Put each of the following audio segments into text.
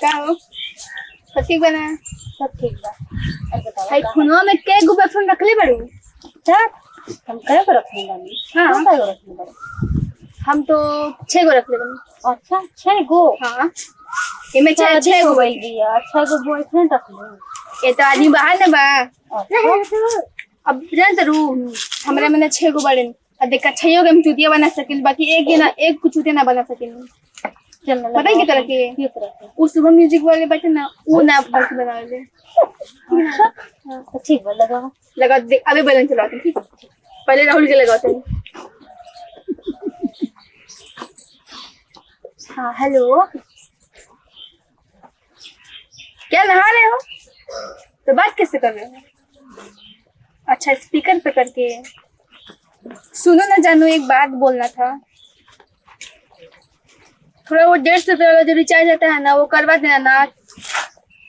का हो सब ठीक बना? सब ठीक बा। और बताओ भाई फोनवा में के गो फोन रखले बारू? चार हम कई को रखने बानी। हाँ कई को रखने बानी? हम तो 6 गो रखले बानी। अच्छा 6 गो? हाँ इमे 6 गो बोल दिया। 6 गो बॉयफ्रेंड रखले? ये तो आदमी बाहर ना बा। अच्छा अब जान तरू हमरा मैंने 6 गो बड़े अब देख छइयो के हम चुतिया बना सकिन बाकी एक कुछ चुतिया ना बना सकिन। चल पता है की तरह के उस शुभम म्यूजिक वाले बैठे ना वो ना फर्क बना दे। अच्छा तो ठीक बा लगा देख अभी बैलेंस चलाते ठीक पहले राहुल के लगाते हैं। हाँ हेलो क्या नहा रहे हो तो बात कैसे कर रहे हो? अच्छा स्पीकर पे करके सुनो ना जानू एक बात बोलना था। थोड़ा वो 150 रुपये वाला जो रिचार्ज आता है ना वो करवा देना ना।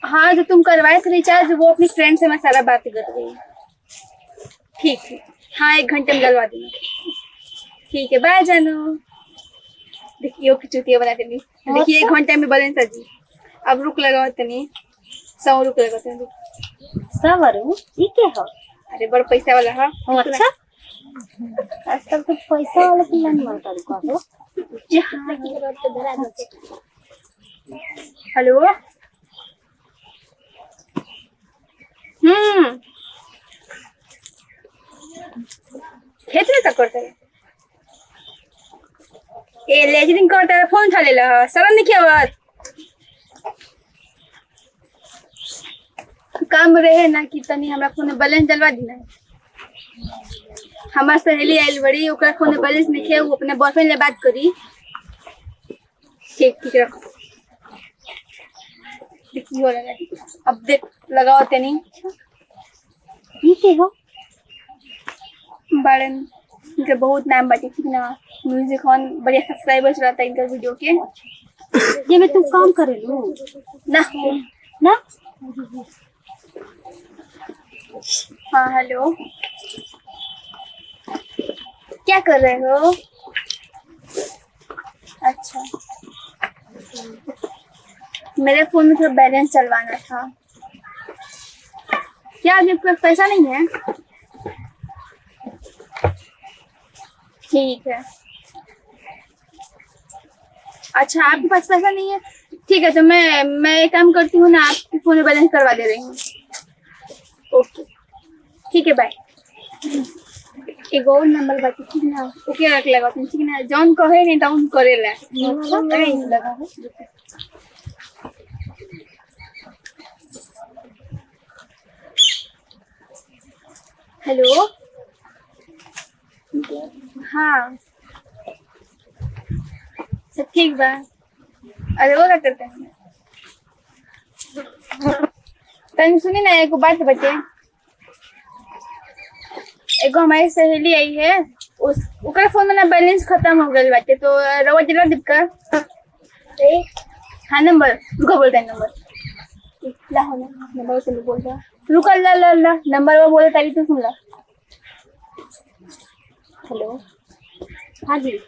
हाँ जो तुम करवाए थे रिचार्ज वो अपनी फ्रेंड से मैं सारा बात कर रही। ठीक है हाँ 1 घंटे में करवा देना। ठीक है बाय जानू। देखिए वो चुतिया बना देनी। देखिए 1 घंटे में बैलेंस जी। अब रुक लगाओ तनी 100 रुपये लगाते हैं। 100 वारू ठीक है हो? अरे बड़ा पैसा वाला है। अच्छा आजकल तो पैसा वाला प्लान मारता हो। हेलो खेत में क्या करते हैं? ए लेजरिंग करता है फोन उठा लेला शर्म नहीं किया बात काम रहे ना कि तनी हमरा फोन में बैलेंस डलवा दी ना। हमार सहेली आइल बड़ी ओकरा फोन में बैलेंस नहीं है वो अपने बॉयफ्रेंड से बात करी। ठीक ठीक रखो देखिए हो रहा है अब देख लगाओ तनी ठीक है हो बारन इनके बहुत नाम बाटे ठीक ना। म्यूजिक ऑन बढ़िया सब्सक्राइबर्स रहता है इनका वीडियो के। ये मैं तुम काम करे लूं ना ना। हाँ हेलो क्या कर रहे हो? अच्छा मेरे फोन में थोड़ा बैलेंस चलवाना था। क्या अभी आपके पास पैसा नहीं है? ठीक है अच्छा आपके पास पैसा नहीं है ठीक है तो मैं एक काम करती हूँ ना आपके फोन में बैलेंस करवा दे रही हूँ। ओके ठीक है बाय। एक और नंबर बाकी ठीक ना ओके रख लगा तुम ठीक ना जॉन कहे नहीं डाउन करेला। हेलो हाँ सब ठीक बा। अरे वो क्या करते हैं तन सुनी ना एक बात बचे। एगो हमारी सहेली आई है उसका फोन में ना बैलेंस खत्म हो गया बाटे तो रवा जला दिक्का। हाँ नंबर रुको बोलता है नंबर ला हो ना नंबर से बोल रहा रुका ला ला ला नंबर वो बोले तभी तो सुन ला। हेलो हाँ जी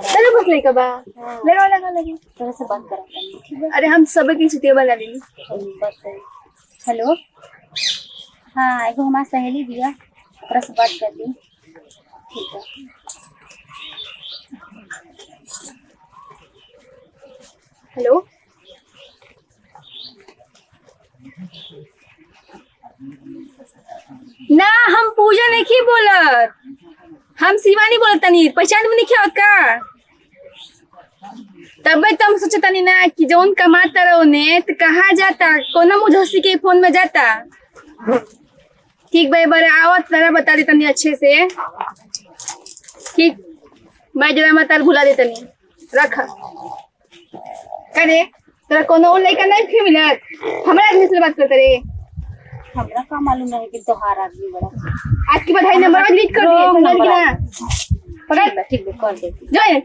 चलो बस नहीं कबा लगा लगा लगे थोड़ा सा बात करा। अरे हम सब की छुट्टियां बना लेंगे। हेलो हाँ एगो हमारा सहेली दिया थोड़ा सा बात कर ली। ठीक है हेलो ना हम पूजा नहीं की बोलत हम शिवानी बोलत तनी पहचान में नहीं क्या का तब तुम सोचे तनी ना कि जौन कमाता रहो ने तो कहाँ जाता कोना मुझोसी के फोन में जाता। ठीक भाई बारे आवत तरह बता दे तनी अच्छे से ठीक मैं जरा मत भुला दे तनी रख करे तेरा कोनो और लड़का नहीं फिर मिलत हमरा आदमी से बात करते रे। हमरा का मालूम है कि तोहार आदमी बड़ा आज की बधाई नंबर में डिलीट कर दिए समझ गया। ठीक है कर दे जो है